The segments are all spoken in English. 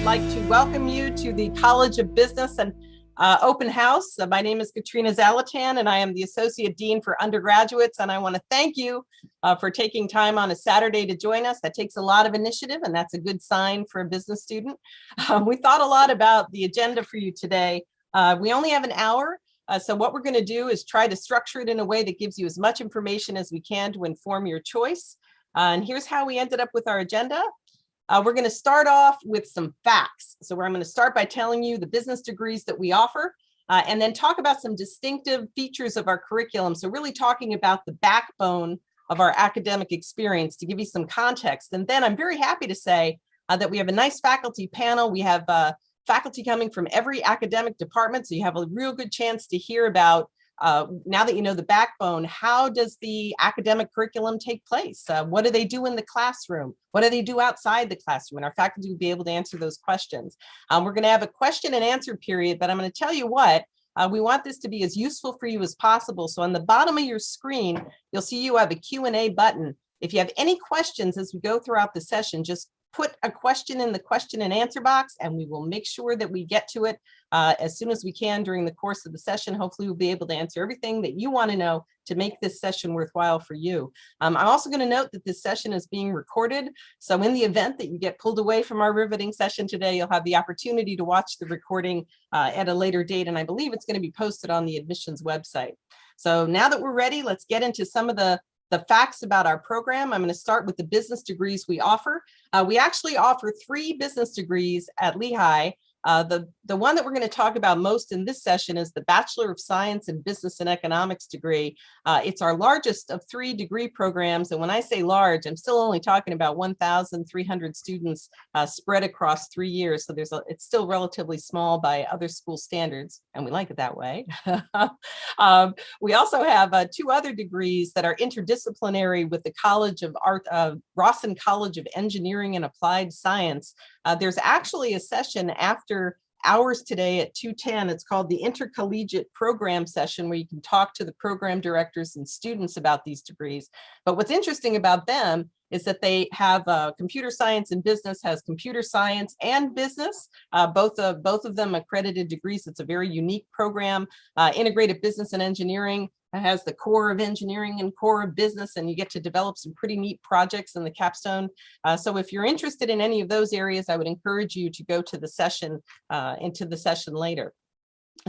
like to welcome you to the College of Business and Open House. My name is Katrina Zalatan, and I am the Associate Dean for Undergraduates. And I want to thank you for taking time on a Saturday to join us. That takes a lot of initiative, and that's a good sign for a business student. We thought a lot about the agenda for you today. We only have an hour. So what we're going to do is try to structure it in a way that gives you as much information as we can to inform your choice. And here's how we ended up with our agenda. We're going to start off with some facts. So I'm going to start by telling you the business degrees that we offer, and then talk about some distinctive features of our curriculum. So really talking about the backbone of our academic experience to give you some context. And then I'm very happy to say that we have a nice faculty panel. We have faculty coming from every academic department. So you have a real good chance to hear about, now that you know the backbone, how does the academic curriculum take place? What do they do in the classroom? What do they do outside the classroom? And our faculty will be able to answer those questions. We're going to have a question and answer period, but I'm going to tell you what, we want this to be as useful for you as possible. So on the bottom of your screen, you'll see you have a Q&A button. If you have any questions as we go throughout the session, just put a question in the question and answer box, and we will make sure that we get to it as soon as we can during the course of the session. Hopefully we'll be able to answer everything that you want to know to make this session worthwhile for you. I'm also going to note that this session is being recorded. So in the event that you get pulled away from our riveting session today, you'll have the opportunity to watch the recording at a later date. And I believe it's going to be posted on the admissions website. So now that we're ready, let's get into some of the facts about our program. I'm going to start with the business degrees we offer. We actually offer 3 business degrees at Lehigh. The one that we're going to talk about most in this session is the Bachelor of Science in Business and Economics degree. It's our largest of 3 degree programs. And when I say large, I'm still only talking about 1,300 students spread across 3 years. So it's still relatively small by other school standards, and we like it that way. We also have 2 other degrees that are interdisciplinary with the College of Art, Rawson College of Engineering and Applied Science. There's actually a session after hours today at 2:10. It's called the Intercollegiate Program Session, where you can talk to the program directors and students about these degrees. But what's interesting about them is that they have computer science and business has computer science and business, both of them accredited degrees. It's a very unique program. Integrated business and engineering has the core of engineering and core of business, and you get to develop some pretty neat projects in the capstone. So if you're interested in any of those areas, I would encourage you to go to the session, into the session later.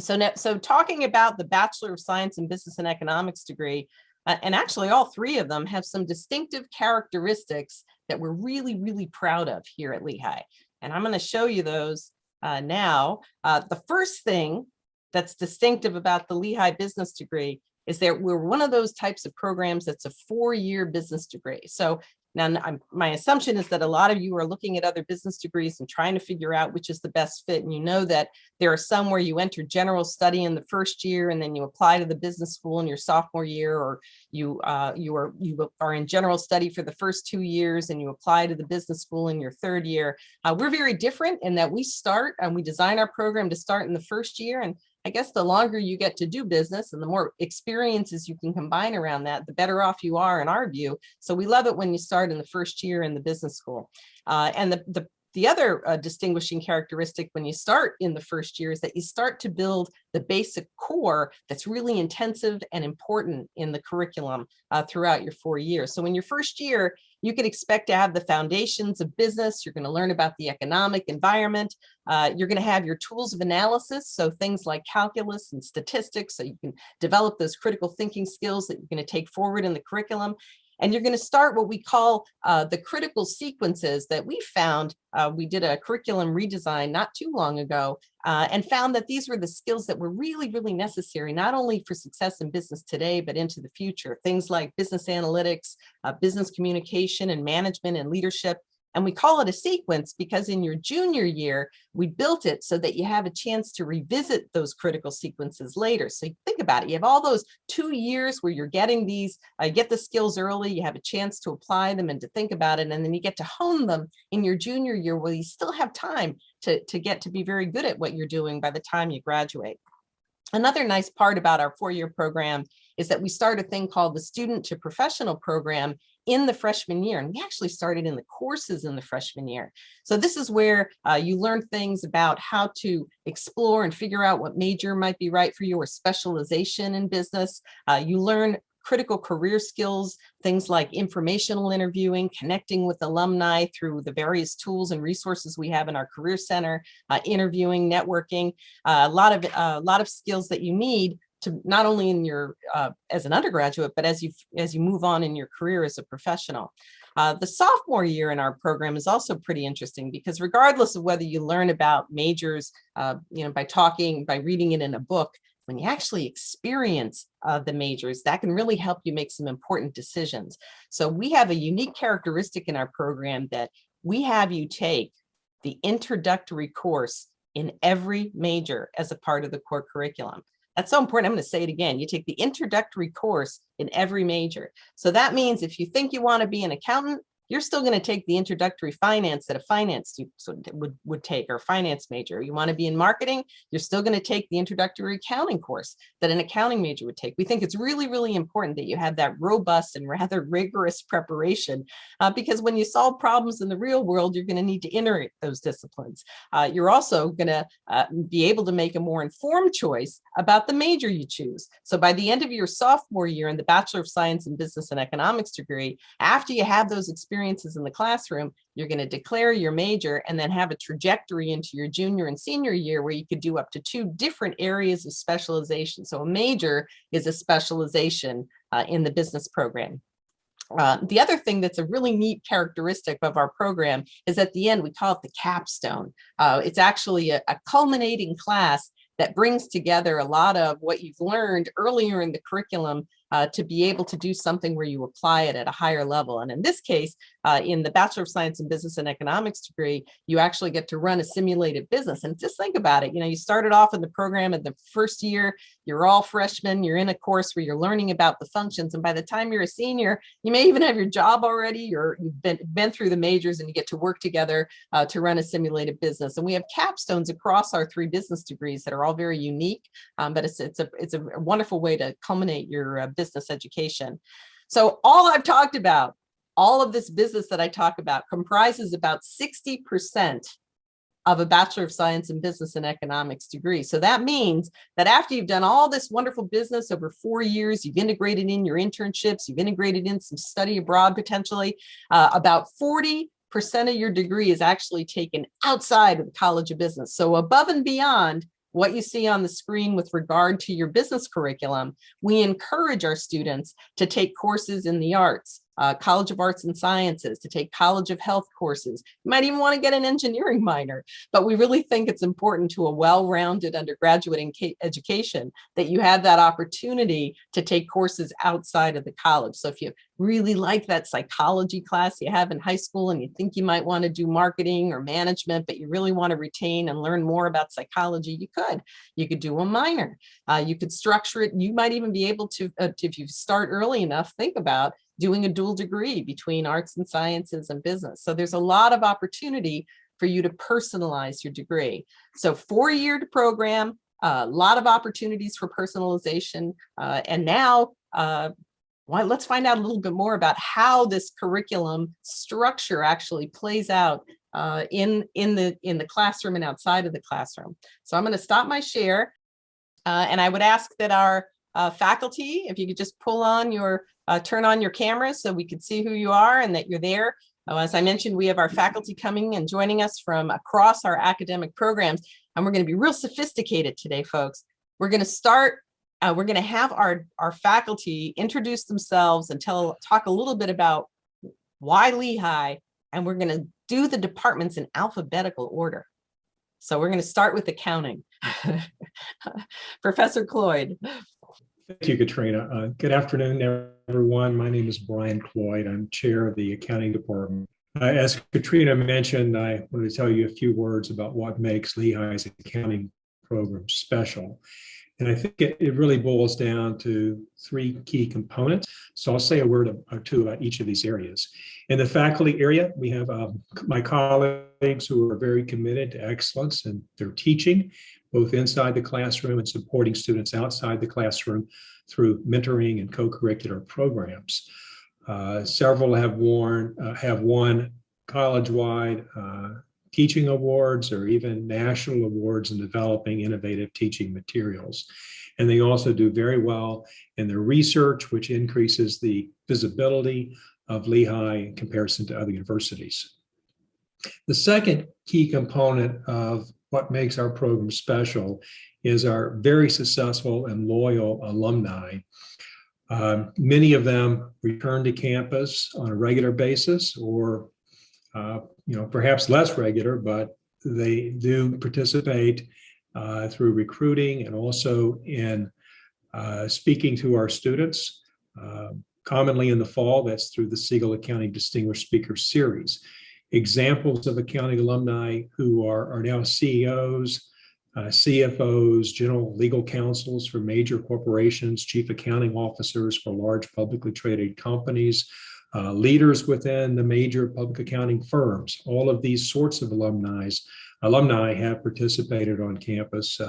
So talking about the Bachelor of Science in Business and Economics degree, and actually all 3 of them have some distinctive characteristics that we're really, really proud of here at Lehigh. And I'm going to show you those now. The first thing that's distinctive about the Lehigh business degree is that we're one of those types of programs that's a 4-year business degree. So now my assumption is that a lot of you are looking at other business degrees and trying to figure out which is the best fit. And you know that there are some where you enter general study in the first year and then you apply to the business school in your sophomore year, or you are in general study for the first 2 years and you apply to the business school in your 3rd year. We're very different in that we start and we design our program to start in the first year. And I guess the longer you get to do business and the more experiences you can combine around that, the better off you are in our view. So we love it when you start in the first year in the business school. And the other distinguishing characteristic when you start in the first year is that you start to build the basic core that's really intensive and important in the curriculum throughout your 4 years. So in your first year, you can expect to have the foundations of business. You're going to learn about the economic environment. You're going to have your tools of analysis, so things like calculus and statistics, so you can develop those critical thinking skills that you're going to take forward in the curriculum. And you're going to start what we call the critical sequences that we found. We did a curriculum redesign not too long ago and found that these were the skills that were really, really necessary, not only for success in business today, but into the future. Things like business analytics, business communication and management and leadership. And we call it a sequence because in your junior year, we built it so that you have a chance to revisit those critical sequences later. So you think about it, you have all those 2 years where you're getting these, get the skills early, you have a chance to apply them and to think about it, and then you get to hone them in your junior year where you still have time to get to be very good at what you're doing by the time you graduate. Another nice part about our four-year program is that we start a thing called the Student to Professional program in the freshman year. And we actually started in the courses in the freshman year. So this is where you learn things about how to explore and figure out what major might be right for you or specialization in business. You learn critical career skills, things like informational interviewing, connecting with alumni through the various tools and resources we have in our career center, interviewing, networking, a lot of skills that you need to not only in your as an undergraduate, but as you move on in your career as a professional. The sophomore year in our program is also pretty interesting because regardless of whether you learn about majors, by reading it in a book, when you actually experience the majors, that can really help you make some important decisions. So we have a unique characteristic in our program that we have you take the introductory course in every major as a part of the core curriculum. That's so important. I'm going to say it again. You take the introductory course in every major. So that means if you think you want to be an accountant, you're still going to take the introductory finance that a finance student would take, or finance major. You want to be in marketing, you're still going to take the introductory accounting course that an accounting major would take. We think it's really, really important that you have that robust and rather rigorous preparation because when you solve problems in the real world, you're going to need to integrate those disciplines. You're also going to be able to make a more informed choice about the major you choose. So by the end of your sophomore year in the Bachelor of Science in Business and Economics degree, after you have those experiences in the classroom, you're going to declare your major and then have a trajectory into your junior and senior year where you could do up to 2 different areas of specialization. So a major is a specialization in the business program. The other thing that's a really neat characteristic of our program is at the end, we call it the capstone. It's actually a culminating class that brings together a lot of what you've learned earlier in the curriculum to be able to do something where you apply it at a higher level. And in this case, in the Bachelor of Science in Business and Economics degree, you actually get to run a simulated business. And just think about it. You started off in the program in the first year, you're all freshmen, you're in a course where you're learning about the functions. And by the time you're a senior, you may even have your job already, or you've been through the majors and you get to work together to run a simulated business. And we have capstones across our 3 business degrees that are all very unique, but it's a wonderful way to culminate your business education. So all I've talked about, all of this business that I talk about comprises about 60% of a Bachelor of Science in Business and Economics degree. So that means that after you've done all this wonderful business over 4 years, you've integrated in your internships, you've integrated in some study abroad potentially, about 40% of your degree is actually taken outside of the College of Business. So above and beyond what you see on the screen with regard to your business curriculum, we encourage our students to take courses in the arts, College of Arts and Sciences, to take College of Health courses. You might even want to get an engineering minor, but we really think it's important to a well-rounded undergraduate education that you have that opportunity to take courses outside of the college. So if you really like that psychology class you have in high school and you think you might want to do marketing or management, but you really want to retain and learn more about psychology, you could do a minor. You could structure it. You might even be able to, if you start early enough, think about doing a dual degree between arts and sciences and business. So there's a lot of opportunity for you to personalize your degree. So 4-year program, a lot of opportunities for personalization. And now, let's find out a little bit more about how this curriculum structure actually plays out in the classroom and outside of the classroom. So I'm going to stop my share, and I would ask that our faculty, if you could just turn on your cameras so we could see who you are and that you're there. As I mentioned, we have our faculty coming and joining us from across our academic programs, and we're going to be real sophisticated today, folks. We're going to start. We're going to have our faculty introduce themselves and talk a little bit about why Lehigh, and we're going to do the departments in alphabetical order. So we're going to start with accounting. Professor Cloyd. Thank you, Katrina. Good afternoon, everyone. My name is Bryan Cloyd. I'm chair of the accounting department. As Katrina mentioned, I want to tell you a few words about what makes Lehigh's accounting program special. And I think it really boils down to 3 key components. So I'll say a word or 2 about each of these areas. In the faculty area, we have my colleagues who are very committed to excellence in their teaching. both inside the classroom and supporting students outside the classroom through mentoring and co-curricular programs. Several have won college-wide teaching awards or even national awards in developing innovative teaching materials. And they also do very well in their research, which increases the visibility of Lehigh in comparison to other universities. The second key component of what makes our program special is our very successful and loyal alumni. Many of them return to campus on a regular basis, or perhaps less regular, but they do participate through recruiting and also in speaking to our students. Commonly in the fall, that's through the Siegel Accounting Distinguished Speaker Series. Examples of accounting alumni who are now CEOs, CFOs, general legal counsels for major corporations, chief accounting officers for large publicly traded companies, leaders within the major public accounting firms. All of these sorts of alumni have participated on campus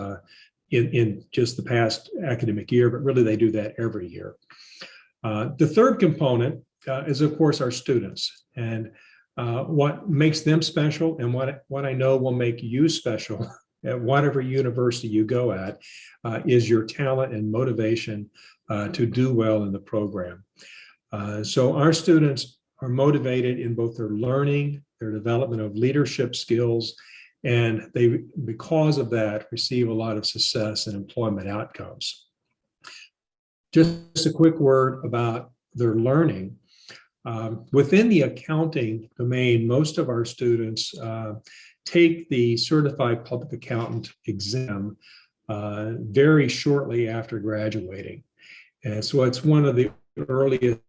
in just the past academic year, but really they do that every year. The third component is, of course, our students. And what makes them special and what I know will make you special at whatever university you go at is your talent and motivation to do well in the program. So our students are motivated in both their learning, their development of leadership skills, and they, because of that, receive a lot of success and employment outcomes. Just a quick word about their learning. Within the accounting domain, most of our students take the Certified Public Accountant exam very shortly after graduating. And so it's one of the earliest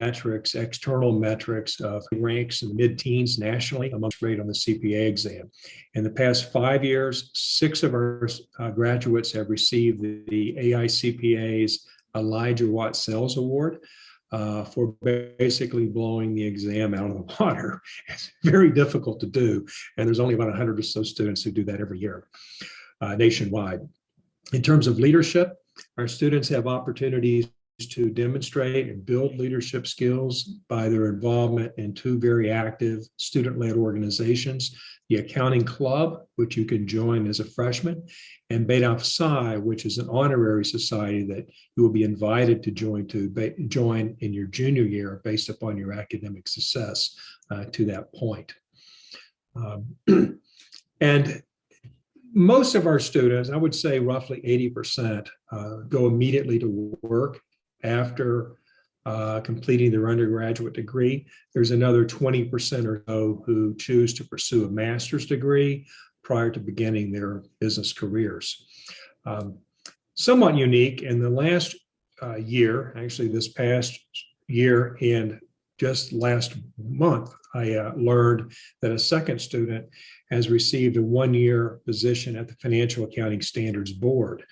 metrics, external metrics of ranks in the mid-teens nationally amongst grade on the CPA exam. In the past 5 years, 6 of our graduates have received the AICPA's Elijah Watt Sells Award for basically blowing the exam out of the water. It's very difficult to do, and there's only about 100 or so students who do that every year nationwide. In terms of leadership, our students have opportunities to demonstrate and build leadership skills by their involvement in 2 very active student-led organizations, the Accounting Club, which you can join as a freshman, and Beta Alpha Psi, which is an honorary society that you will be invited to join in your junior year based upon your academic success to that point. And most of our students, I would say roughly 80%, go immediately to work after completing their undergraduate degree. There's another 20% or so who choose to pursue a master's degree prior to beginning their business careers. Somewhat unique, in the last year, actually this past year and just last month, I learned that a second student has received a 1-year position at the Financial Accounting Standards Board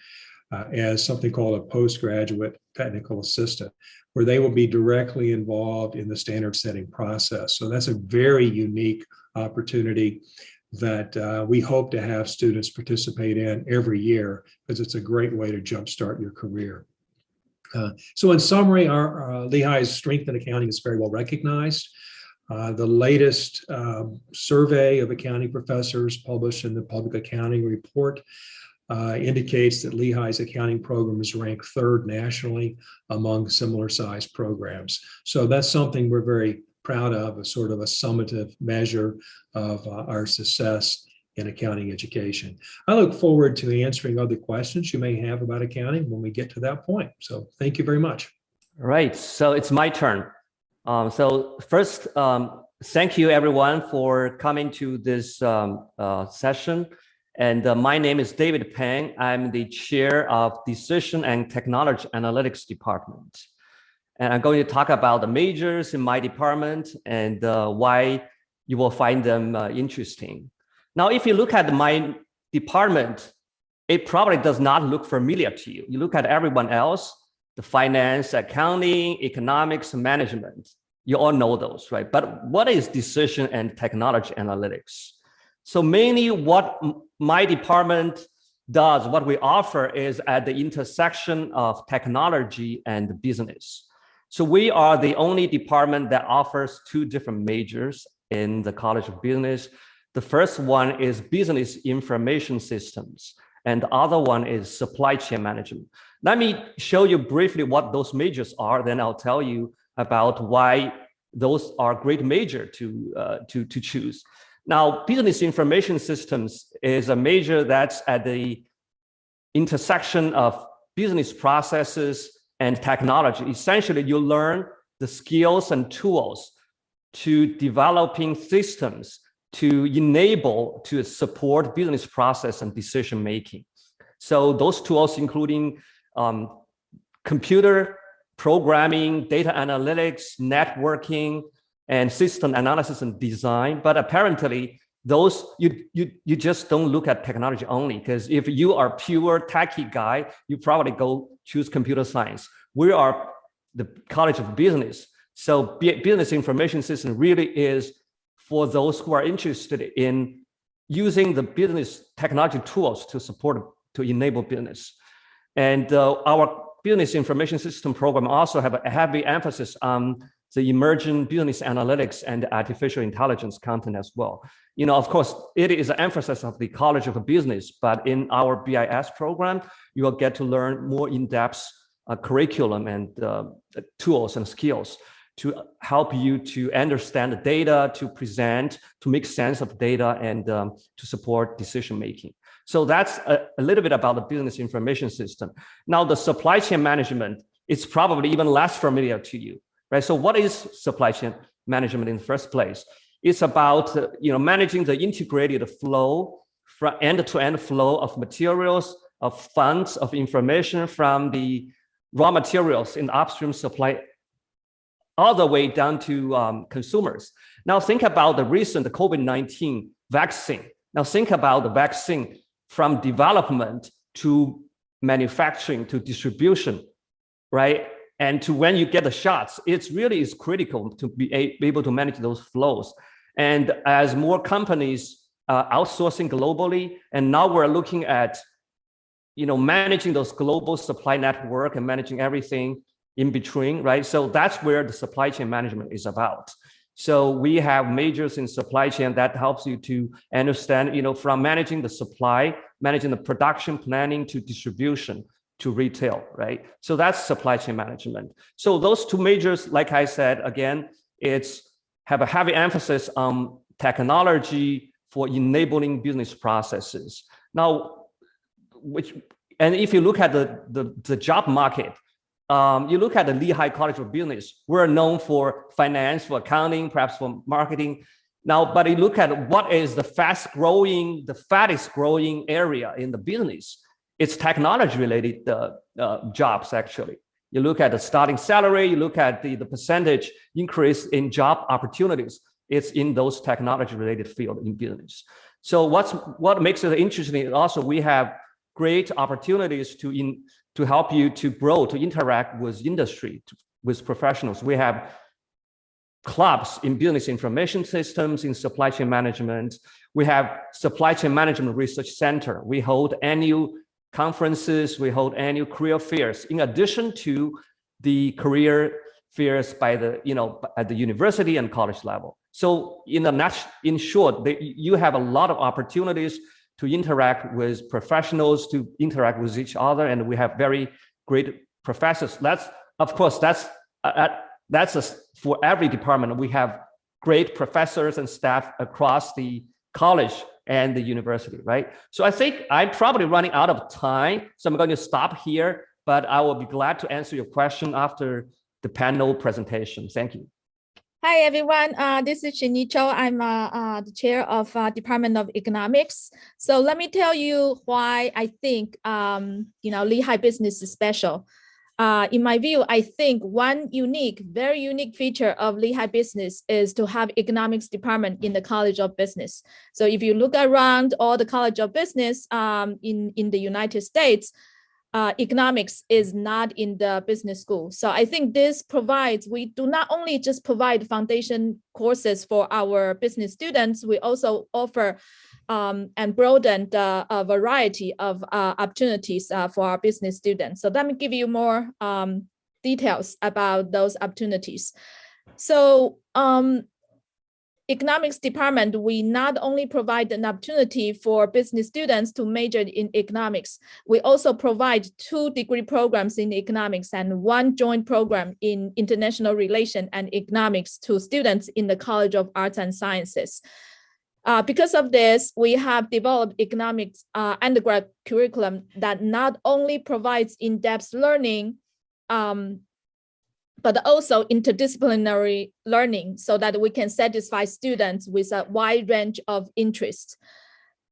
as something called a postgraduate technical assistant, where they will be directly involved in the standard setting process. So that's a very unique opportunity that we hope to have students participate in every year, because it's a great way to jumpstart your career. So in summary, our Lehigh's strength in accounting is very well recognized. The latest survey of accounting professors published in the Public Accounting Report indicates that Lehigh's accounting program is ranked 3rd nationally among similar sized programs. So that's something we're very proud of, a sort of a summative measure of our success in accounting education. I look forward to answering other questions you may have about accounting when we get to that point. So thank you very much. All right, so it's my turn. So first, thank you everyone for coming to this session. And my name is David Peng. I'm the chair of Decision and Technology Analytics Department. And I'm going to talk about the majors in my department and why you will find them interesting. Now, if you look at my department, it probably does not look familiar to you. You look at everyone else, the finance, accounting, economics, management. You all know those, right? But what is decision and technology analytics? So mainly what my department does, what we offer is at the intersection of technology and business. So we are the only department that offers two different majors in the College of Business. The first one is business information systems, and the other one is supply chain management. Let me show you briefly what those majors are, then I'll tell you about why those are great major to choose. Now, business information systems is a major that's at the intersection of business processes and technology. Essentially, you learn the skills and tools to developing systems to enable, to support business process and decision making. So those tools including computer programming, data analytics, networking, and system analysis and design. But apparently, those you just don't look at technology only, because if you are pure techie guy, you probably go choose computer science. We are the College of Business. So business information system really is for those who are interested in using the business technology tools to support, to enable business. And our business information system program also have a heavy emphasis on the emerging business analytics and artificial intelligence content as well. You know, of course, it is an emphasis of the College of Business, but in our BIS program, you will get to learn more in-depth curriculum and tools and skills to help you to understand the data, to present, to make sense of data, and to support decision-making. So that's a little bit about the business information system. Now, the supply chain management is probably even less familiar to you, right? So what is supply chain management in the first place? It's about managing the integrated flow, from end-to-end flow of materials, of funds, of information from the raw materials in upstream supply all the way down to consumers. Now think about the recent COVID-19 vaccine. Now think about the vaccine from development to manufacturing to distribution, right? And to when you get the shots, it's really is critical to be able to manage those flows. And as more companies outsourcing globally, and now we're looking at managing those global supply network and managing everything in between, right? So that's where the supply chain management is about. So we have majors in supply chain that helps you to understand, from managing the supply, managing the production, planning to distribution to retail, right? So that's supply chain management. So those two majors, like I said, again, have a heavy emphasis on technology for enabling business processes. Now, and if you look at the job market, you look at the Lehigh College of Business, we're known for finance, for accounting, perhaps for marketing. Now, but you look at what is the fattest growing area in the business, it's technology related jobs actually. You look at the starting salary, you look at the percentage increase in job opportunities, it's in those technology related field in business. So what makes it interesting is also we have great opportunities to help you to grow, to interact with industry, with professionals. We have clubs in business information systems, in supply chain management. We have supply chain management research center. We hold annual conferences, we hold annual career fairs, in addition to the career fairs by at the university and college level. So in short, you have a lot of opportunities to interact with professionals, to interact with each other, and we have very great professors. That's for every department. We have great professors and staff across the college and the university, right? So I think I'm probably running out of time, so I'm going to stop here, but I will be glad to answer your question after the panel presentation. Thank you. Hi, everyone. This is Shin-Yi Chou. I'm the chair of Department of Economics. So let me tell you why I think Lehigh Business is special. In my view, I think one very unique feature of Lehigh Business is to have economics department in the College of Business. So if you look around all the College of Business in the United States, economics is not in the business school. So I think this provides, we do not only just provide foundation courses for our business students, we also offer and broaden the variety of opportunities for our business students. So let me give you more details about those opportunities. So economics department, we not only provide an opportunity for business students to major in economics, we also provide 2 degree programs in economics and 1 joint program in international relations and economics to students in the College of Arts and Sciences. Because of this, we have developed economics undergrad curriculum that not only provides in-depth learning, but also interdisciplinary learning so that we can satisfy students with a wide range of interests.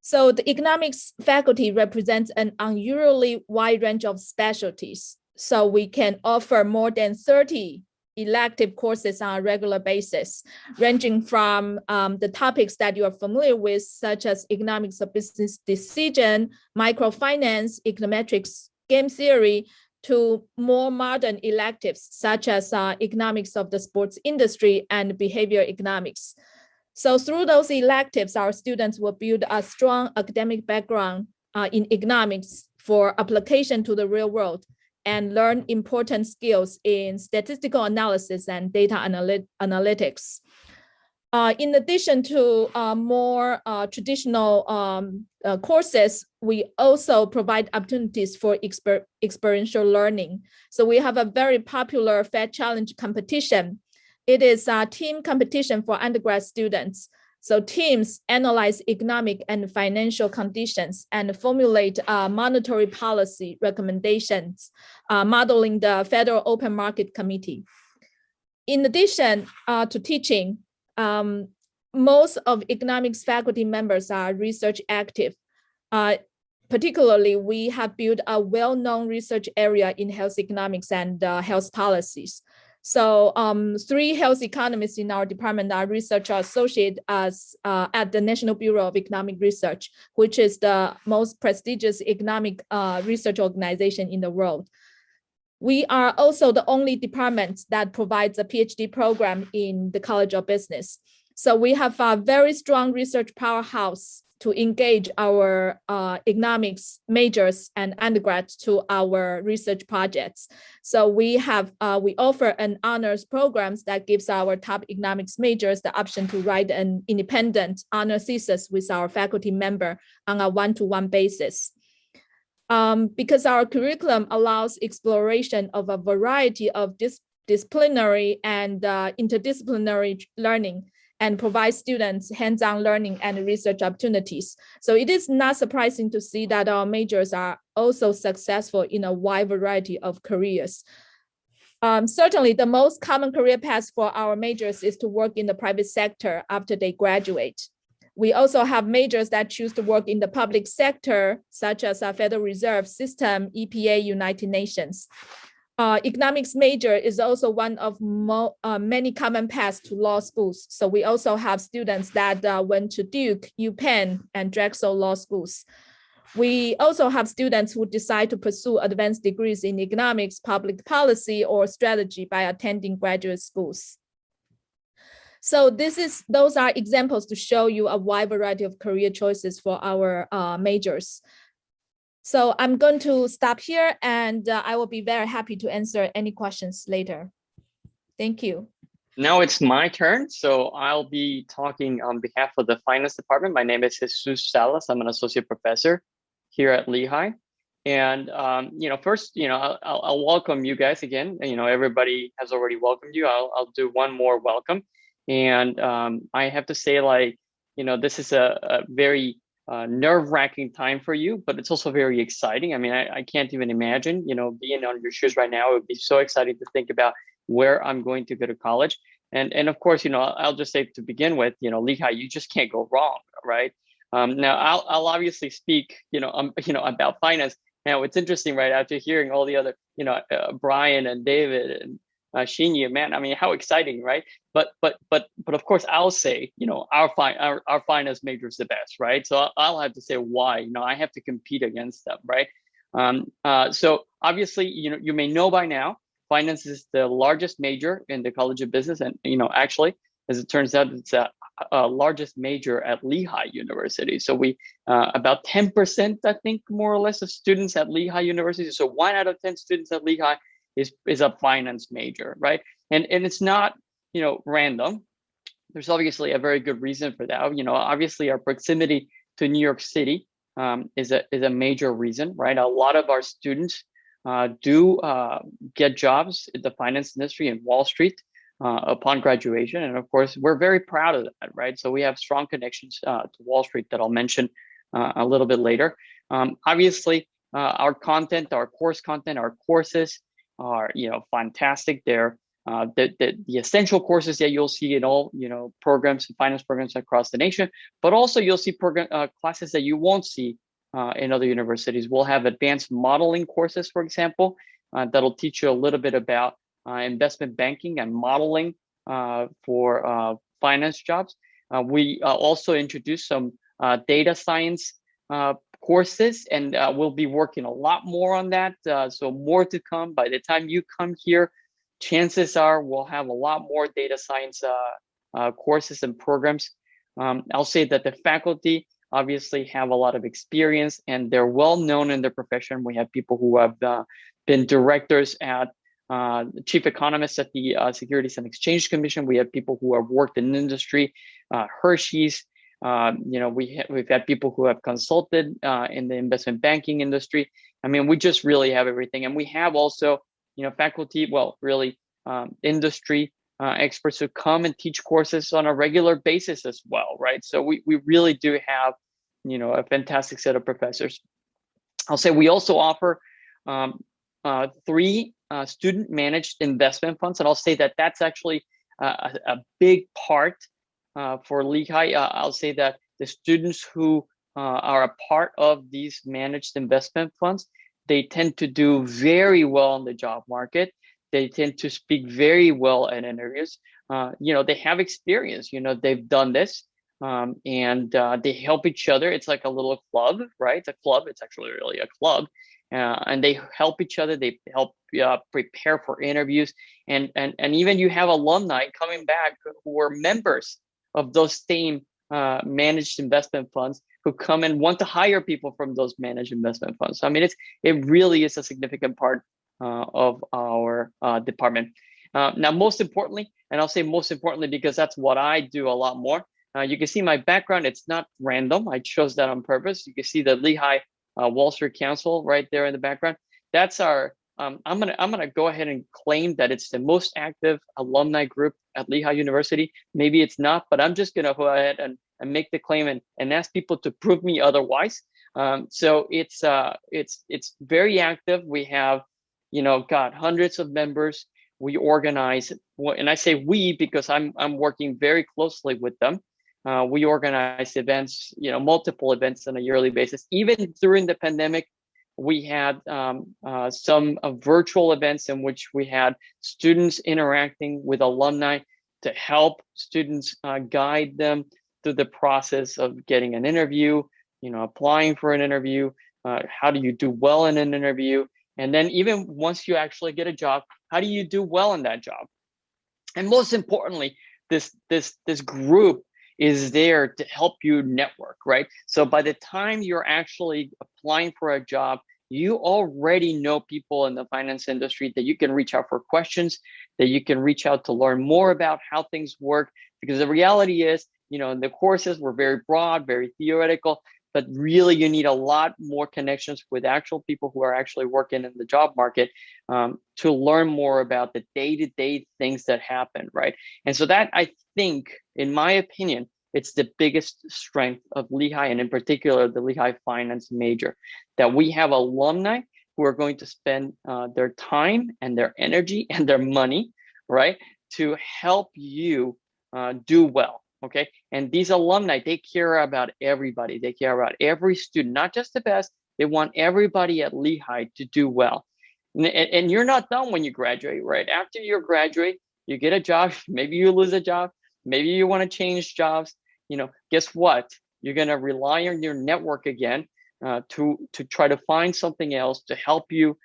So the economics faculty represents an unusually wide range of specialties. So we can offer more than 30 elective courses on a regular basis, ranging from the topics that you are familiar with, such as economics of business decision, microfinance, econometrics, game theory, to more modern electives, such as economics of the sports industry and behavior economics. So through those electives, our students will build a strong academic background in economics for application to the real world and learn important skills in statistical analysis and data analytics. In addition to more traditional courses, we also provide opportunities for experiential learning. So we have a very popular Fed Challenge competition. It is a team competition for undergrad students. So teams analyze economic and financial conditions and formulate monetary policy recommendations, modeling the Federal Open Market Committee. In addition to teaching, most of economics faculty members are research active. Particularly, we have built a well-known research area in health economics and health policies. So 3 health economists in our department are research associate at the National Bureau of Economic Research, which is the most prestigious economic research organization in the world. We are also the only department that provides a PhD program in the College of Business. So we have a very strong research powerhouse to engage our economics majors and undergrads to our research projects. So we offer an honors programs that gives our top economics majors the option to write an independent honor thesis with our faculty member on a one-to-one basis. Because our curriculum allows exploration of a variety of disciplinary and interdisciplinary learning and provides students hands-on learning and research opportunities. So it is not surprising to see that our majors are also successful in a wide variety of careers. Certainly, the most common career path for our majors is to work in the private sector after they graduate. We also have majors that choose to work in the public sector, such as a Federal Reserve System, EPA, United Nations. Economics major is also one of many common paths to law schools. So we also have students that went to Duke, UPenn, and Drexel law schools. We also have students who decide to pursue advanced degrees in economics, public policy, or strategy by attending graduate schools. So those are examples to show you a wide variety of career choices for our majors. So I'm going to stop here and I will be very happy to answer any questions later. Thank you. Now it's my turn. So I'll be talking on behalf of the finance department. My name is Salas. I'm an associate professor here at Lehigh. And, first, I'll welcome you guys again. Everybody has already welcomed you. I'll do one more welcome. And I have to say, this is a very nerve-wracking time for you, but it's also very exciting. I mean, I can't even imagine, being on your shoes right now. It would be so exciting to think about where I'm going to go to college. And of course, I'll just say to begin with, Lehigh, you just can't go wrong, right? Now, I'll obviously speak, about finance. Now, it's interesting, right? After hearing all the other, Bryan and David and Shin-Yi, man, I mean, how exciting, right? But of course, I'll say, our finance major is the best, right? So I'll have to say why. I have to compete against them, right? So obviously, you may know by now, finance is the largest major in the College of Business, and actually, as it turns out, it's a largest major at Lehigh University. So we about 10%, I think, more or less, of students at Lehigh University. So 1 out of 10 students at Lehigh is a finance major, right? And it's not random. There's obviously a very good reason for that. Obviously our proximity to New York City is a major reason, right? A lot of our students do get jobs in the finance industry in Wall Street upon graduation. And of course, we're very proud of that, right? So we have strong connections to Wall Street that I'll mention a little bit later. Obviously, our content, our course content, our courses are fantastic. They're the essential courses that you'll see in all programs and finance programs across the nation, but also you'll see classes that you won't see in other universities. We'll have advanced modeling courses, for example, that'll teach you a little bit about investment banking and modeling for finance jobs. We also introduced some data science courses, and we'll be working a lot more on that. So more to come. By the time you come here, chances are we'll have a lot more data science courses and programs. I'll say that the faculty obviously have a lot of experience and they're well known in their profession. We have people who have been directors at chief economists at the Securities and Exchange Commission. We have people who have worked in industry, Hershey's. We've had people who have consulted in the investment banking industry. I mean, we just really have everything. And we have also faculty, industry experts who come and teach courses on a regular basis as well, right? So we really do have, a fantastic set of professors. I'll say we also offer 3 student managed investment funds. And I'll say that that's actually a big part for Lehigh. I'll say that the students who are a part of these managed investment funds, they tend to do very well in the job market. They tend to speak very well in interviews. They have experience, they've done this and they help each other. It's like a little club, right? It's a club. It's actually really a club. And they help each other. They help prepare for interviews. And even you have alumni coming back who were members of those same managed investment funds who come and want to hire people from those managed investment funds. So, I mean, it really is a significant part of our department. Now, most importantly, and I'll say most importantly because that's what I do a lot more. You can see my background. It's not random. I chose that on purpose. You can see the Lehigh Wall Street Council right there in the background. That's our. I'm gonna go ahead and claim that it's the most active alumni group at Lehigh University. Maybe it's not, but I'm just gonna go ahead and make the claim and ask people to prove me otherwise. So it's very active. We have, got hundreds of members. We organize, and I say we because I'm working very closely with them. We organize events, multiple events on a yearly basis. Even during the pandemic, we had some virtual events in which we had students interacting with alumni to help students guide them through the process of getting an interview, applying for an interview. How do you do well in an interview? And then even once you actually get a job, how do you do well in that job? And most importantly, this group is there to help you network, right? So by the time you're actually applying for a job, you already know people in the finance industry that you can reach out for questions, that you can reach out to learn more about how things work. Because the reality is, in the courses, we're very broad, very theoretical, but really you need a lot more connections with actual people who are actually working in the job market to learn more about the day-to-day things that happen, right? And so that, I think, in my opinion, it's the biggest strength of Lehigh, and in particular, the Lehigh Finance major, that we have alumni who are going to spend their time and their energy and their money, right, to help you do well, okay? And these alumni, they care about everybody. They care about every student, not just the best. They want everybody at Lehigh to do well. And you're not done when you graduate, right? After you graduate, you get a job, maybe you lose a job, maybe you want to change jobs. Guess what? You're going to rely on your network again to try to find something else to help you,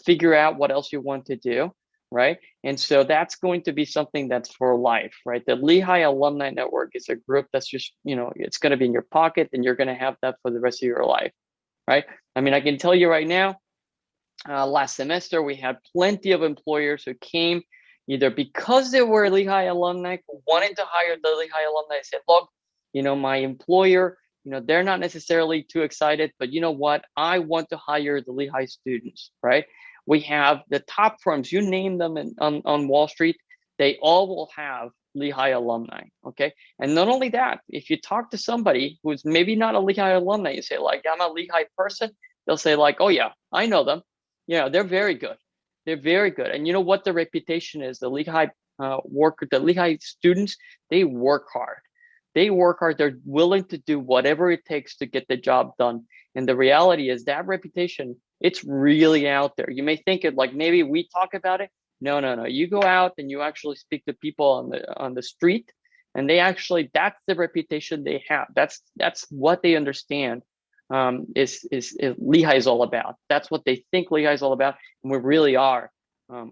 figure out what else you want to do, right? And so that's going to be something that's for life, right? The Lehigh Alumni Network is a group that's just, it's going to be in your pocket, and you're going to have that for the rest of your life, right? I mean, I can tell you right now, last semester, we had plenty of employers who came either because they were Lehigh alumni, wanted to hire the Lehigh alumni, said, look, my employer, they're not necessarily too excited, but you know what? I want to hire the Lehigh students, right? We have the top firms, you name them on Wall Street, they all will have Lehigh alumni, okay? And not only that, if you talk to somebody who's maybe not a Lehigh alumni, you say like, I'm a Lehigh person, they'll say like, oh yeah, I know them. Yeah, they're very good. They're very good. And you know what the reputation is? The Lehigh the Lehigh students, they work hard. They work hard. They're willing to do whatever it takes to get the job done. And the reality is that reputation, it's really out there. You may think it like maybe we talk about it. No. You go out and you actually speak to people on the street, and they actually, that's the reputation they have. That's what they understand. Is Lehigh is all about. That's what they think Lehigh is all about, and we really are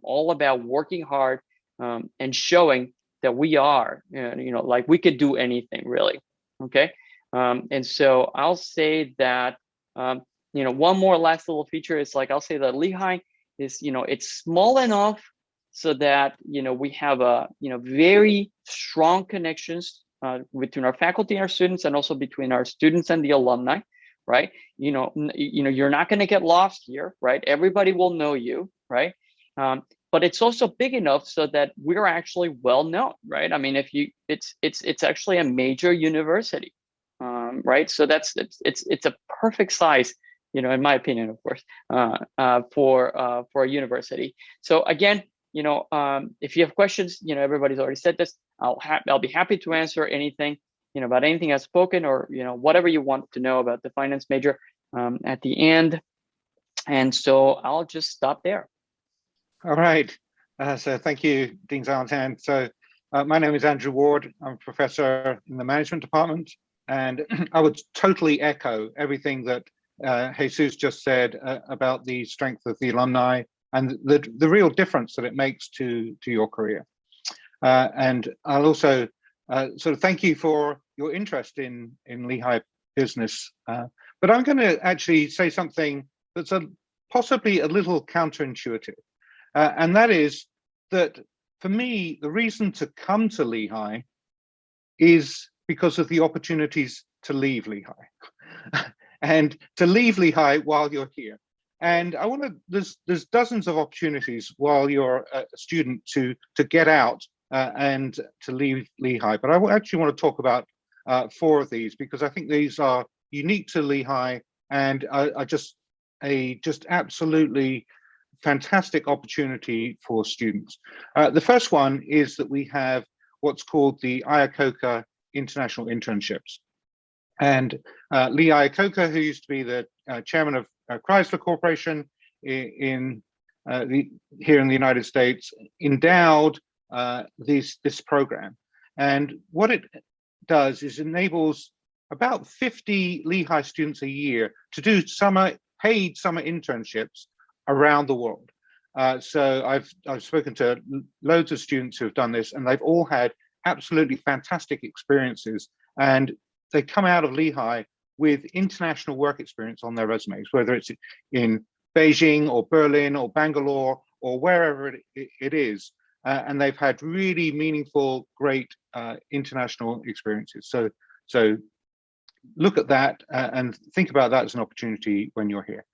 all about working hard and showing that we are, like we could do anything really. Okay, and so I'll say that one more last little feature is like I'll say that Lehigh is it's small enough so that we have a very strong connections between our faculty and our students, and also between our students and the alumni. Right, you're not going to get lost here, right? Everybody will know you, right? But it's also big enough so that we're actually well known, right? I mean, it's actually a major university, right? So it's a perfect size, in my opinion, of course, for a university. So again, if you have questions, everybody's already said this. I'll be happy to answer anything. About anything I've spoken, or whatever you want to know about the finance major at the end. And so I'll just stop there. All right. So thank you, Dean Zalatan. So my name is Andrew Ward. I'm a professor in the management department, and I would totally echo everything that Jesus just said about the strength of the alumni and the real difference that it makes to your career. And I'll also sort of thank you for your interest in Lehigh Business. But I'm going to actually say something that's possibly a little counterintuitive. And that is that for me, the reason to come to Lehigh is because of the opportunities to leave Lehigh and to leave Lehigh while you're here. And I want to, there's dozens of opportunities while you're a student to get out and to leave Lehigh. But I actually want to talk about 4 of these, because I think these are unique to Lehigh and are just absolutely fantastic opportunity for students. The first one is that we have what's called the Iacocca International Internships. And Lee Iacocca, who used to be the chairman of Chrysler Corporation here in the United States, endowed this program. And what it does is enables about 50 Lehigh students a year to do paid summer internships around the world. So I've spoken to loads of students who have done this, and they've all had absolutely fantastic experiences. And they come out of Lehigh with international work experience on their resumes, whether it's in Beijing or Berlin or Bangalore or wherever it is. And they've had really meaningful, great international experiences. So look at that and think about that as an opportunity when you're here.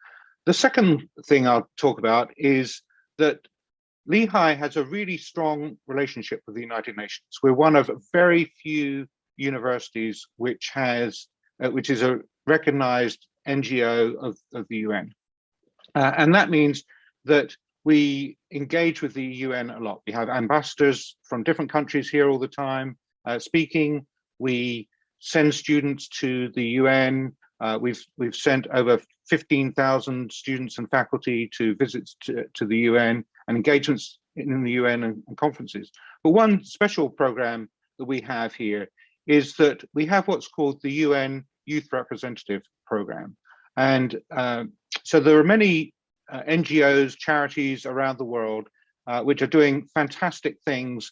The second thing I'll talk about is that Lehigh has a really strong relationship with the United Nations. We're one of very few universities which is a recognized NGO of the UN. And that means that we engage with the UN a lot. We have ambassadors from different countries here all the time speaking. We send students to the UN. We've sent over 15,000 students and faculty to visits to the UN and engagements in the UN and conferences. But one special program that we have here is that we have what's called the UN Youth Representative Program. And so there are many NGOs, charities around the world which are doing fantastic things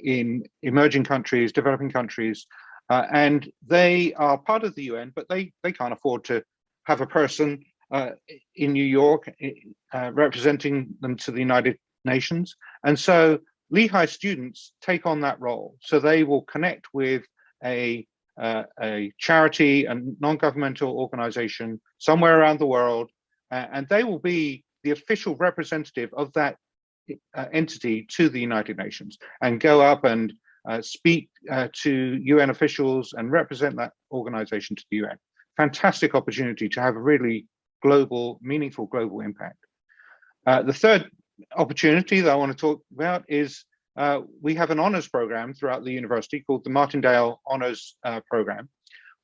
in emerging countries, developing countries, and they are part of the UN, but they can't afford to have a person in New York representing them to the United Nations. And so Lehigh students take on that role. So they will connect with a charity, a non-governmental organization somewhere around the world, and they will be the official representative of that entity to the United Nations and go up and speak to UN officials and represent that organization to the UN. Fantastic opportunity to have a really global, meaningful global impact. The third opportunity that I want to talk about is we have an honors program throughout the university called the Martindale Honors Program,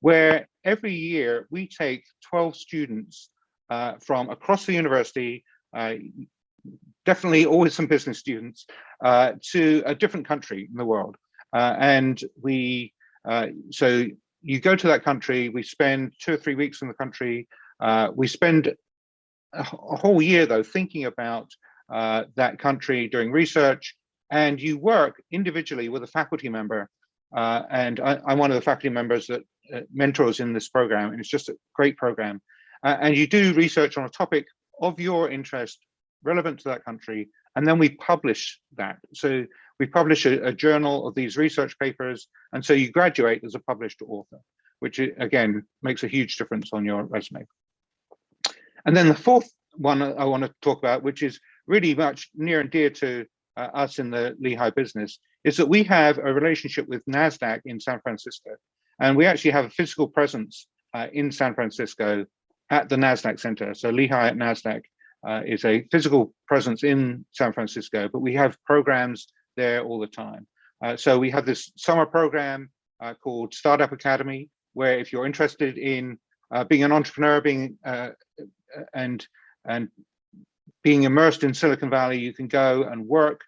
where every year we take 12 students from across the university, definitely always some business students, to a different country in the world. And so you go to that country, we spend 2 or 3 weeks in the country, we spend a whole year though thinking about that country, doing research, and you work individually with a faculty member. And I'm one of the faculty members that mentors in this program, and it's just a great program. And you do research on a topic of your interest relevant to that country, and then we publish that. So we publish a journal of these research papers, and so you graduate as a published author, which again makes a huge difference on your resume. And then the fourth one I want to talk about, which is really much near and dear to us in the Lehigh Business, is that we have a relationship with NASDAQ in San Francisco. And we actually have a physical presence in San Francisco at the NASDAQ Center. So Lehigh at NASDAQ is a physical presence in San Francisco, but we have programs there all the time. So we have this summer program called Startup Academy, where if you're interested in being an entrepreneur, and being immersed in Silicon Valley, you can go and work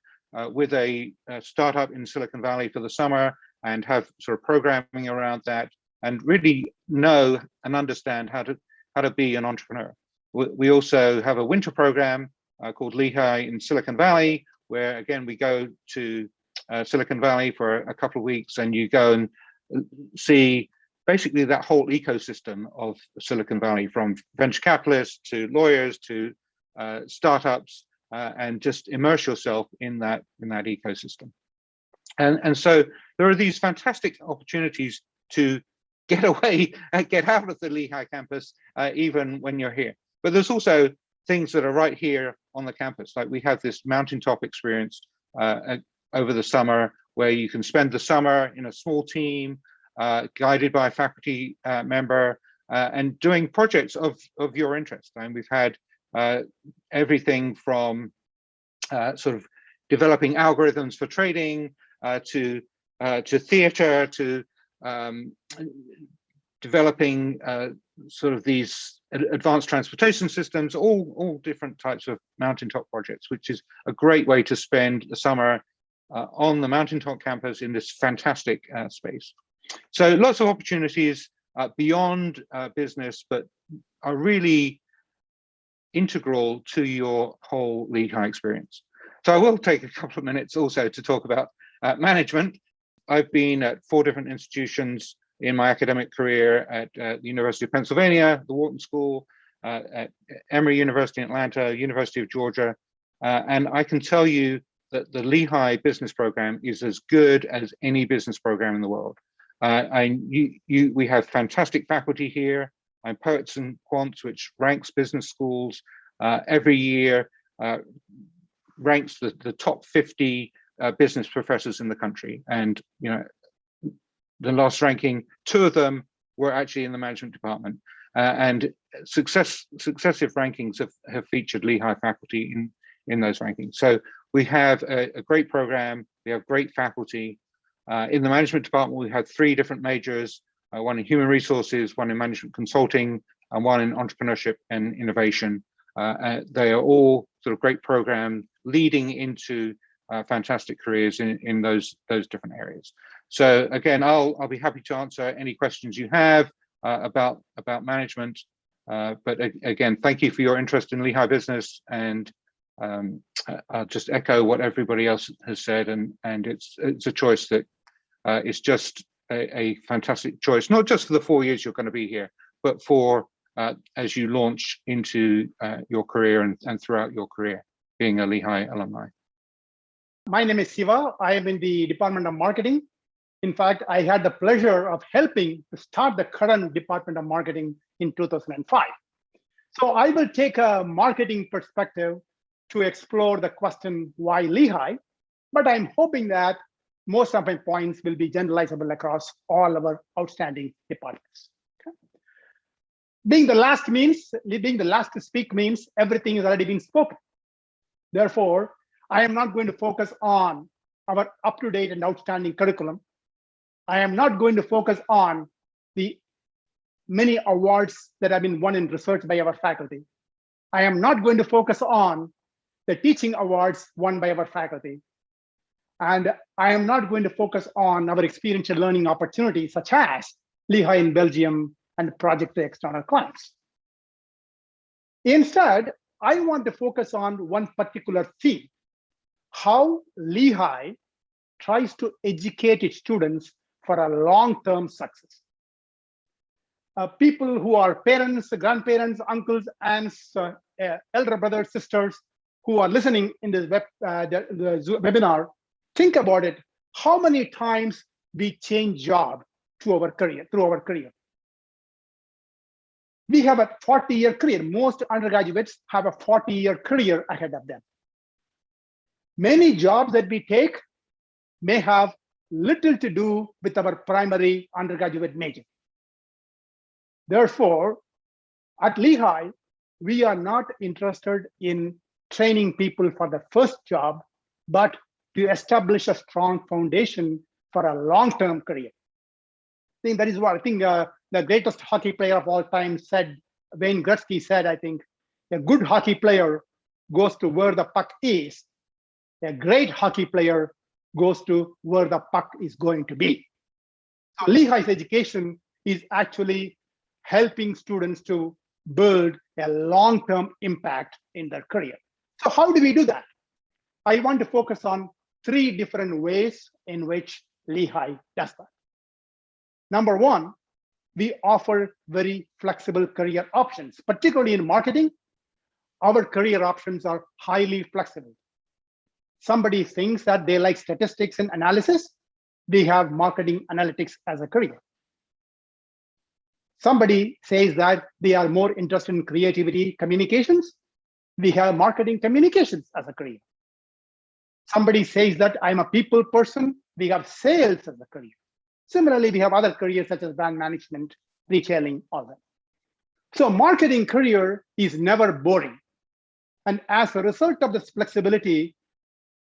with a startup in Silicon Valley for the summer and have sort of programming around that and really know and understand how to be an entrepreneur. We also have a winter program called Lehigh in Silicon Valley, where again we go to Silicon Valley for a couple of weeks, and you go and see basically that whole ecosystem of Silicon Valley, from venture capitalists to lawyers to startups, and just immerse yourself in that ecosystem. And so there are these fantastic opportunities to get away and get out of the Lehigh campus, even when you're here. But there's also things that are right here on the campus. Like we have this mountaintop experience over the summer, where you can spend the summer in a small team, guided by a faculty member, and doing projects of your interest. And we've had everything from sort of developing algorithms for trading to theater, to developing sort of these advanced transportation systems, all different types of mountaintop projects, which is a great way to spend the summer on the mountaintop campus in this fantastic space. So lots of opportunities beyond business, but are really integral to your whole Lehigh experience. So I will take a couple of minutes also to talk about management. I've been at 4 different institutions in my academic career: at the University of Pennsylvania, the Wharton School, at Emory University in Atlanta, University of Georgia. And I can tell you that the Lehigh Business Program is as good as any business program in the world. We have fantastic faculty here. I'm Poets and Quants, which ranks business schools every year, ranks the top 50 business professors in the country. And the last ranking, 2 of them were actually in the management department. And successive rankings have featured Lehigh faculty in those rankings. So we have a great program. We have great faculty. In the management department, we had 3 different majors, one in human resources, one in management consulting, and one in entrepreneurship and innovation. They are all sort of great programs leading into fantastic careers in those different areas. So again, I'll be happy to answer any questions you have about management. But again, thank you for your interest in Lehigh Business, and I'll just echo what everybody else has said, and it's a choice that is just a fantastic choice, not just for the 4 years you're going to be here, but for as you launch into your career and throughout your career, being a Lehigh alumni. My name is Siva. I am in the Department of Marketing. In fact, I had the pleasure of helping to start the current Department of Marketing in 2005. So I will take a marketing perspective to explore the question, why Lehigh? But I'm hoping that most of my points will be generalizable across all our outstanding departments. Okay? Being the last to speak means everything has already been spoken. Therefore, I am not going to focus on our up-to-date and outstanding curriculum. I am not going to focus on the many awards that have been won in research by our faculty. I am not going to focus on the teaching awards won by our faculty. And I am not going to focus on our experiential learning opportunities, such as Lehigh in Belgium and Project to External Clients. Instead, I want to focus on one particular theme: how Lehigh tries to educate its students for a long-term success. People who are parents, grandparents, uncles, aunts, elder brothers, sisters who are listening in this webinar, think about it. How many times we change job through our career? We have a 40-year career. Most undergraduates have a 40-year career ahead of them. Many jobs that we take may have little to do with our primary undergraduate major. Therefore, at Lehigh, we are not interested in training people for the first job, but to establish a strong foundation for a long-term career. I think that is what the greatest hockey player of all time said. Wayne Gretzky said, I think, a good hockey player goes to where the puck is. A great hockey player goes to where the puck is going to be. So Lehigh's education is actually helping students to build a long-term impact in their career. So how do we do that? I want to focus on 3 different ways in which Lehigh does that. Number 1, we offer very flexible career options, particularly in marketing. Our career options are highly flexible. Somebody thinks that they like statistics and analysis, we have marketing analytics as a career. Somebody says that they are more interested in creativity communications, we have marketing communications as a career. Somebody says that I'm a people person, we have sales as a career. Similarly, we have other careers such as brand management, retailing, all that. So marketing career is never boring. And as a result of this flexibility,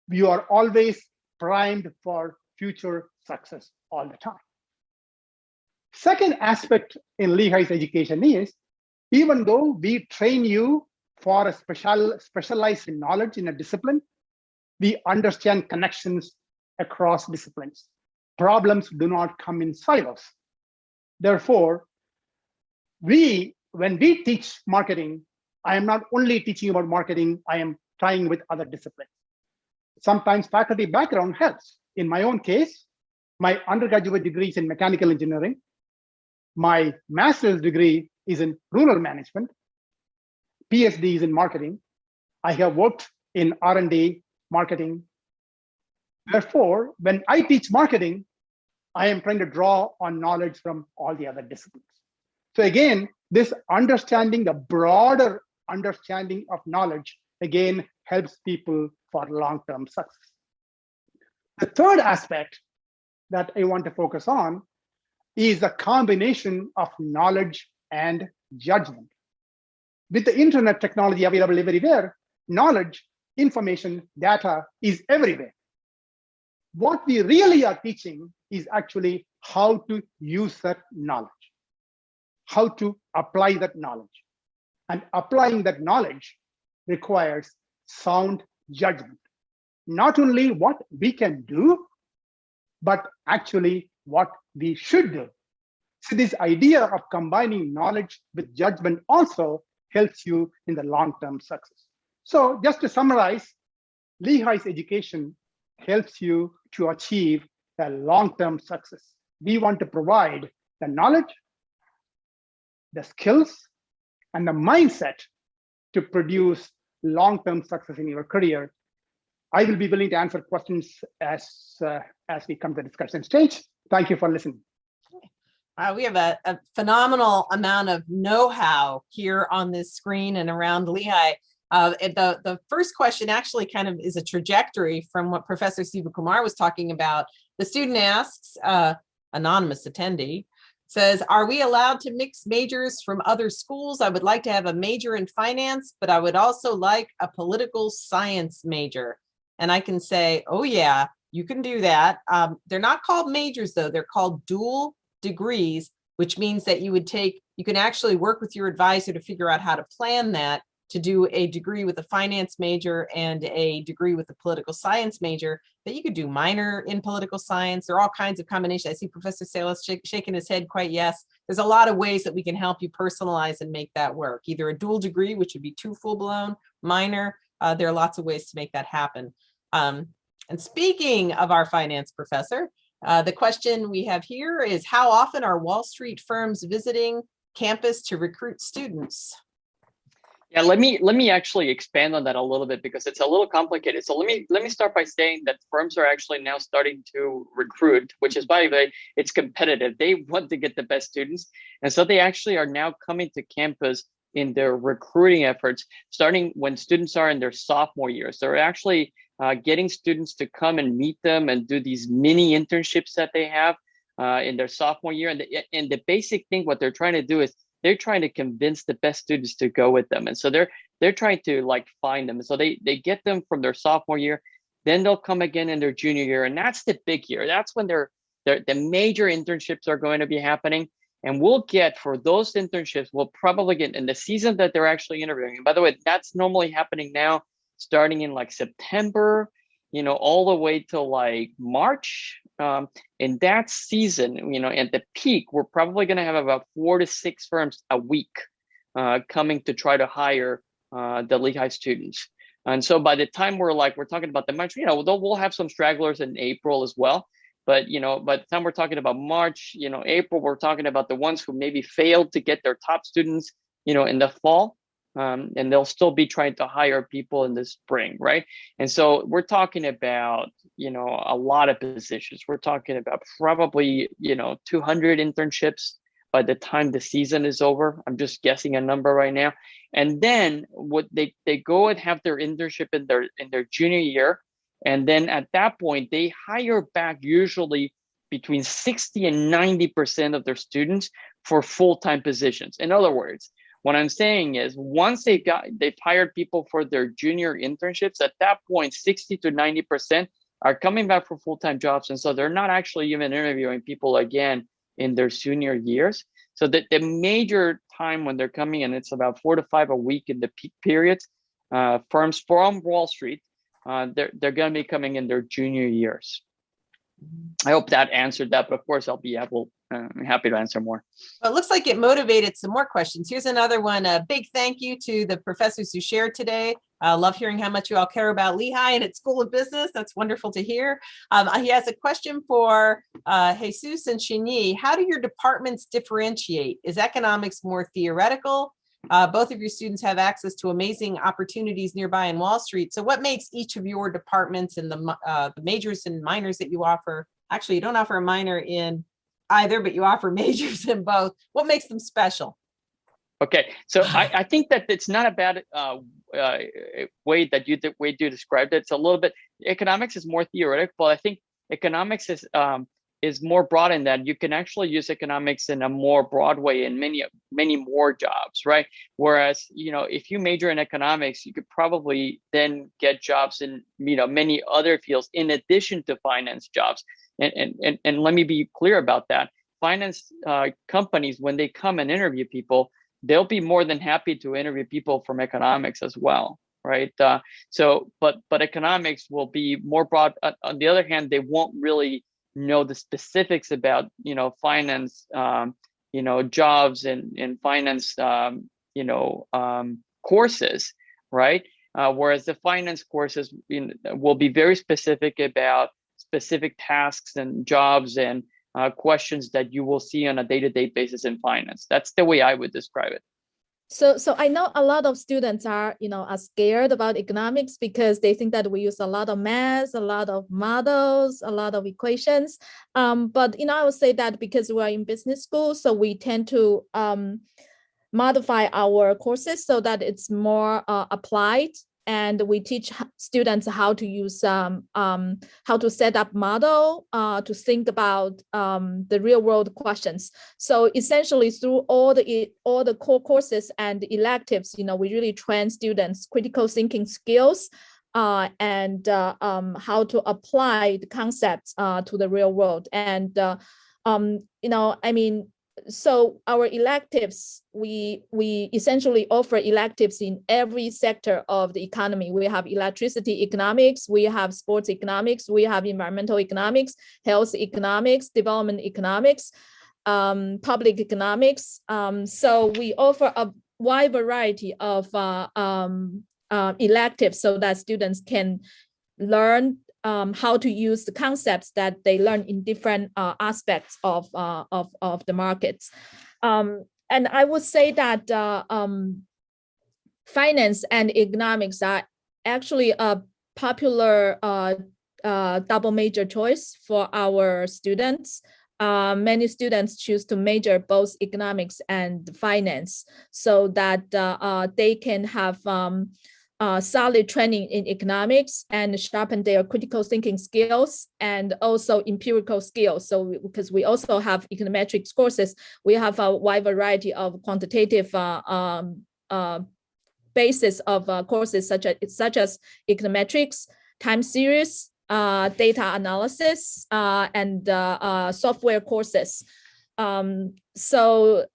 you are always primed for future success all the time. Second aspect in Lehigh's education is, even though we train you for a specialized knowledge in a discipline, we understand connections across disciplines. Problems do not come in silos. Therefore, when we teach marketing, I am not only teaching about marketing, I am tying with other disciplines. Sometimes faculty background helps. In my own case, my undergraduate degree is in mechanical engineering. My master's degree is in rural management. PhD is in marketing. I have worked in R&D, marketing. Therefore, when I teach marketing, I am trying to draw on knowledge from all the other disciplines. So again, this understanding, the broader understanding of knowledge, again, helps people for long-term success. The third aspect that I want to focus on is a combination of knowledge and judgment. With the internet technology available everywhere, knowledge, information, data is everywhere. What we really are teaching is actually how to use that knowledge, how to apply that knowledge. And applying that knowledge requires sound judgment. Not only what we can do, but actually what we should do. So this idea of combining knowledge with judgment also helps you in the long-term success. So just to summarize, Lehigh's education helps you to achieve the long-term success. We want to provide the knowledge, the skills, and the mindset to produce long-term success in your career. I will be willing to answer questions as we come to the discussion stage. Thank you for listening. We have a phenomenal amount of know-how here on this screen and around Lehigh. The first question actually kind of is a trajectory from what Professor Sivakumar was talking about. The student asks, anonymous attendee, says, are we allowed to mix majors from other schools? I would like to have a major in finance, but I would also like a political science major. And I can say, oh yeah, you can do that. They're not called majors though, they're called dual degrees, which means that you can actually work with your advisor to figure out how to plan that, to do a degree with a finance major and a degree with a political science major, that you could do minor in political science. There are all kinds of combinations. I see Professor Salas shaking his head quite yes. There's a lot of ways that we can help you personalize and make that work. Either a dual degree, which would be 2 full-blown, minor. There are lots of ways to make that happen. And speaking of our finance professor, the question we have here is, how often are Wall Street firms visiting campus to recruit students? Yeah, let me actually expand on that a little bit because it's a little complicated. So let me start by saying that firms are actually now starting to recruit, which is, by the way, it's competitive. They want to get the best students, and so they actually are now coming to campus in their recruiting efforts, starting when students are in their sophomore year. So they're actually getting students to come and meet them and do these mini internships that they have in their sophomore year. And the basic thing, what they're trying to do is they're trying to convince the best students to go with them. And so they're trying to like find them. So they get them from their sophomore year, then they'll come again in their junior year. And that's the big year. That's when the major internships are going to be happening. And we'll get, for those internships, we'll probably get in the season that they're actually interviewing. And by the way, that's normally happening now, starting in like September, all the way till like March. In that season, at the peak, we're probably going to have about 4 to 6 firms a week coming to try to hire the Lehigh students. And so by the time we're talking about the March, we'll have some stragglers in April as well. But, by the time we're talking about March, April, we're talking about the ones who maybe failed to get their top students, in the fall. And they'll still be trying to hire people in the spring, right? And so we're talking about, a lot of positions. We're talking about probably, 200 internships by the time the season is over. I'm just guessing a number right now. And then what they go and have their internship in their junior year. And then at that point, they hire back usually between 60 and 90% of their students for full-time positions. In other words, what I'm saying is, once they've hired people for their junior internships, at that point, 60 to 90% are coming back for full-time jobs. And so they're not actually even interviewing people again in their senior years. So the major time when they're coming in, it's about 4 to 5 a week in the peak periods. Firms from Wall Street, they're going to be coming in their junior years. I hope that answered that, but of course I'll be happy to answer more. Well, it looks like it motivated some more questions. Here's another one. A big thank you to the professors who shared today. Love hearing how much you all care about Lehigh and its School of Business. That's wonderful to hear. He has a question for Jesus and Shin-Yi. How do your departments differentiate? Is economics more theoretical? Both of your students have access to amazing opportunities nearby in Wall Street. So what makes each of your departments and the majors and minors that you offer? Actually, you don't offer a minor in either, but you offer majors in both. What makes them special? Okay, so I think that it's not a bad way that you described it. It's a little bit, economics is more theoretical, but I think economics is more broad in that you can actually use economics in a more broad way in many more jobs, right? Whereas, if you major in economics, you could probably then get jobs in, many other fields in addition to finance jobs. And let me be clear about that. Finance companies, when they come and interview people, they'll be more than happy to interview people from economics as well, right? But economics will be more broad. On the other hand, they won't really know the specifics about, finance jobs and finance, courses, right? Whereas the finance courses will be very specific about specific tasks and jobs and questions that you will see on a day-to-day basis in finance. That's the way I would describe it. So I know a lot of students are scared about economics because they think that we use a lot of math, a lot of models, a lot of equations. But I would say that because we are in business school, so we tend to modify our courses so that it's more applied, and we teach students how to use how to set up model, to think about the real world questions. So essentially, through all the core courses and electives, we really train students critical thinking skills and how to apply the concepts to the real world. And so our electives, we essentially offer electives in every sector of the economy. We have electricity economics, we have sports economics, we have environmental economics, health economics, development economics, public economics. So we offer a wide variety of electives so that students can learn how to use the concepts that they learn in different aspects of the markets. And I would say that finance and economics are actually a popular double major choice for our students. Many students choose to major both economics and finance so that they can have solid training in economics and sharpen their critical thinking skills and also empirical skills. So because we also have econometrics courses, we have a wide variety of quantitative basis of courses such as econometrics, time series, data analysis, and software courses. So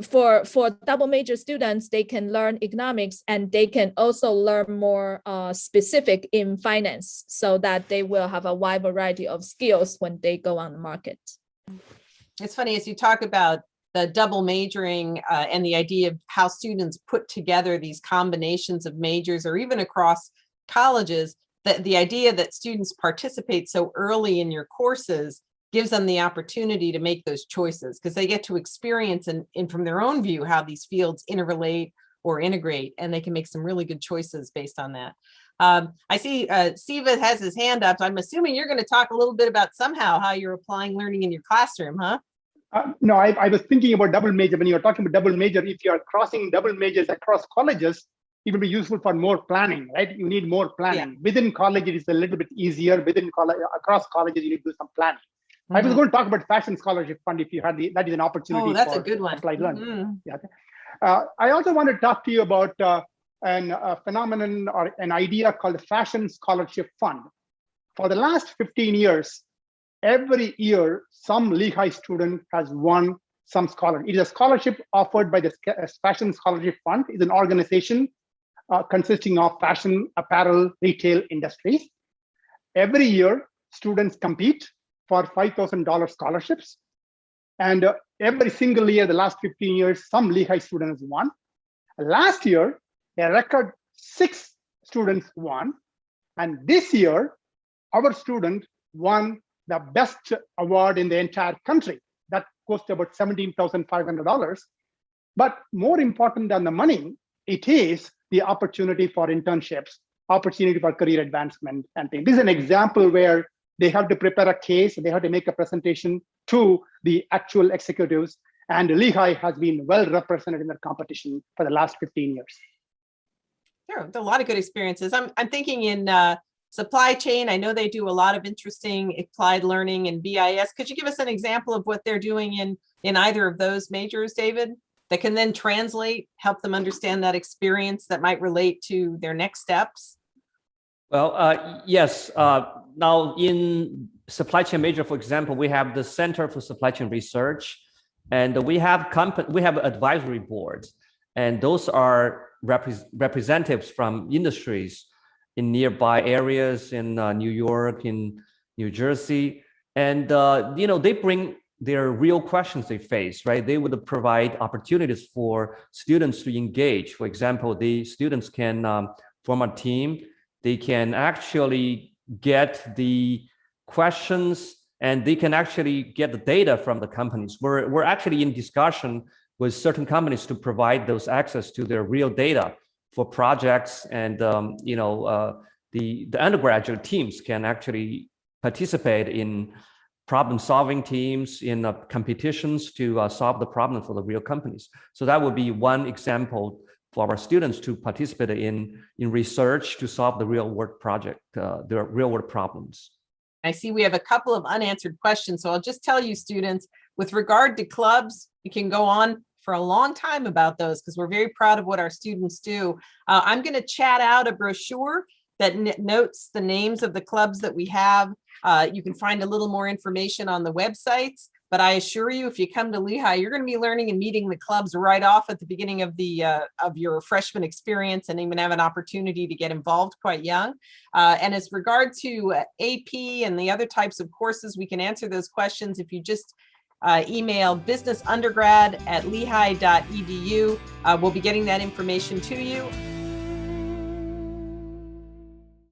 for double major students, they can learn economics and they can also learn more specific in finance so that they will have a wide variety of skills when they go on the market. It's funny, as you talk about the double majoring and the idea of how students put together these combinations of majors or even across colleges, that the idea that students participate so early in your courses gives them the opportunity to make those choices because they get to experience and from their own view how these fields interrelate or integrate, and they can make some really good choices based on that. I see Siva has his hand up. So I'm assuming you're going to talk a little bit about somehow how you're applying learning in your classroom, huh? No, I was thinking about double major. When you're talking about double major, if you're crossing double majors across colleges, it will be useful for more planning, right? You need more planning. Yeah. Within college, it is a little bit easier. Within college, across colleges, you need to do some planning. I was going to talk about fashion scholarship fund if you had that is an opportunity. Oh, that's a good one. Applied learning. Yeah. I also want to talk to you about a phenomenon or an idea called the fashion scholarship fund. For the last 15 years, every year, some Lehigh student has won some scholarship. It is a scholarship offered by the Fashion Scholarship Fund. It's an organization consisting of fashion, apparel, retail industries. Every year, students compete for $5,000 scholarships. And every single year, the last 15 years, some Lehigh students won. Last year, a record 6 students won. And this year, our student won the best award in the entire country. That goes to about $17,500. But more important than the money, it is the opportunity for internships, opportunity for career advancement and things. This is an example where they have to prepare a case, they have to make a presentation to the actual executives, and Lehigh has been well represented in the competition for the last 15 years. There are a lot of good experiences. I'm thinking in supply chain. I know they do a lot of interesting applied learning in BIS. Could you give us an example of what they're doing in either of those majors, David, that can then translate, help them understand that experience that might relate to their next steps? Well, yes. Now in supply chain major, for example, we have the Center for Supply Chain Research, and we have advisory boards, and those are representatives from industries in nearby areas in New York, in New Jersey, and they bring their real questions they face, right? They would provide opportunities for students to engage. For example, the students can form a team. They can actually get the questions and they can actually get the data from the companies. We're actually in discussion with certain companies to provide those access to their real data for projects, and the undergraduate teams can actually participate in problem-solving teams, in competitions to solve the problem for the real companies. So that would be one example for our students to participate in research to solve the real-world project, the real-world problems. I see we have a couple of unanswered questions, so I'll just tell you, students, with regard to clubs, we can go on for a long time about those because we're very proud of what our students do. I'm going to chat out a brochure that notes the names of the clubs that we have. You can find a little more information on the websites, but I assure you, if you come to Lehigh, you're going to be learning and meeting the clubs right off at the beginning of your freshman experience, and even have an opportunity to get involved quite young. And as regard to AP and the other types of courses, we can answer those questions if you just email businessundergrad@lehigh.edu. We'll be getting that information to you.